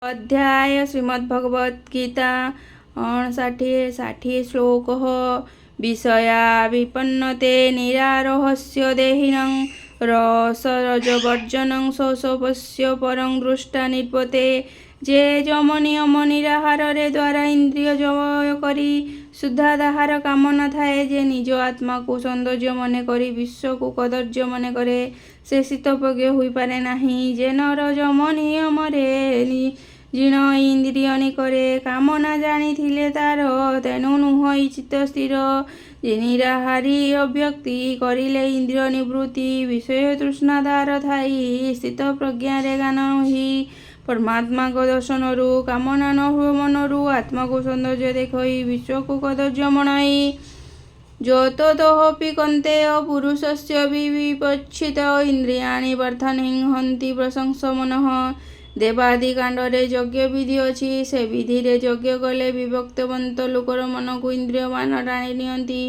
अध्याय श्रीमद्भगवद्गीता 59 श्लोक विषया विपन्नते निरारोहस्य देहिनं रसरजवर्जनं शोषोपस्य परं दृष्टा निर्पते जे যম নিয়ম নিরাহারে দ্বারা ইন্দ্রিয় জয় করি শুদ্ধাদাহার কামনা থায়ে যে নিজ আত্মাକୁ সৌন্দর্য মনে করি বিশ্বକୁ কদর্য মনে করে সে শীতপ্রজ্ঞ ହୋଇପାରେ ନାହିଁ। যে নর যম নিয়মରେ ଜିଣ ଇନ୍ଦ୍ରିୟ ନିକରେ କାମନା ଜାଣିଥିଲେ ତାର ତେଣୁ ନୁହଁ ଚିତ୍ତ ସ୍ଥିର। ଯେ ନିରାହାରୀ ଅଭ୍ୟକ୍ତି କରିଲେ ଇନ୍ଦ୍ରିୟ ନିବୃତ୍ତି ବିଷୟ ତୃଷ୍ଣା ତାର ଥାଇ ସ୍ଥିତ ପ୍ରଜ୍ଞାରେ ଜ୍ଞାନ ନୁହି। ପରମାତ୍ମାଙ୍କ ଦର୍ଶନରୁ କାମନା ନ ହୁଏ ମନରୁ ଆତ୍ମାକୁ ସୌନ୍ଦର୍ଯ୍ୟ ଦେଖାଇ ବିଶ୍ୱକୁ କଦର୍ଯ୍ୟ ମଣାଇ। ଯତତୋऽପି କୌନ୍ତେୟ ପୁରୁଷସ୍ୟ ବିପଚ୍ଛିତ ଇନ୍ଦ୍ରିୟାଣି ବର୍ତ୍ତନି ହନ୍ତି ପ୍ରଶଂସ ମନଃ। ଦେବାଦି କାଣ୍ଡରେ ଯଜ୍ଞ ବିଧି ଅଛି। ସେ ବିଧିରେ ଯଜ୍ଞ କଲେ ବିଭକ୍ତବନ୍ତ ଲୋକର ମନକୁ ଇନ୍ଦ୍ରିୟମାନ ଟାଣି ନିଅନ୍ତି।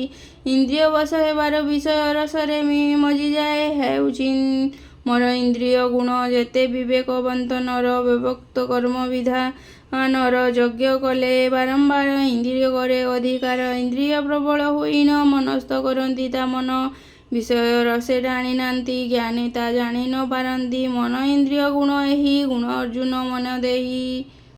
ଇନ୍ଦ୍ରିୟ ବଶ ହେବାର ବିଷୟ ରସରେ ମଜିଯାଏ ହେଉଛି ମୋର ଇନ୍ଦ୍ରିୟ ଗୁଣ। ଯେତେ ବିବେକବନ୍ତ ନର ବିଭକ୍ତ କର୍ମ ବିଧାନର ଯଜ୍ଞ କଲେ ବାରମ୍ବାର ଇନ୍ଦ୍ରିୟ କରେ ଅଧିକାର। ଇନ୍ଦ୍ରିୟ ପ୍ରବଳ ହୋଇ ନ ମନସ୍ଥ କରନ୍ତି ତା ମନ ବିଷୟ ରସେ ଟାଣି ନାନ୍ତି। ଜ୍ଞାନୀ ତା ଜାଣି ନ ପାରନ୍ତି ମନ ଇନ୍ଦ୍ରିୟ ଗୁଣ ଏହି ଗୁଣ ଅର୍ଜୁନ ମନ ଦେଇ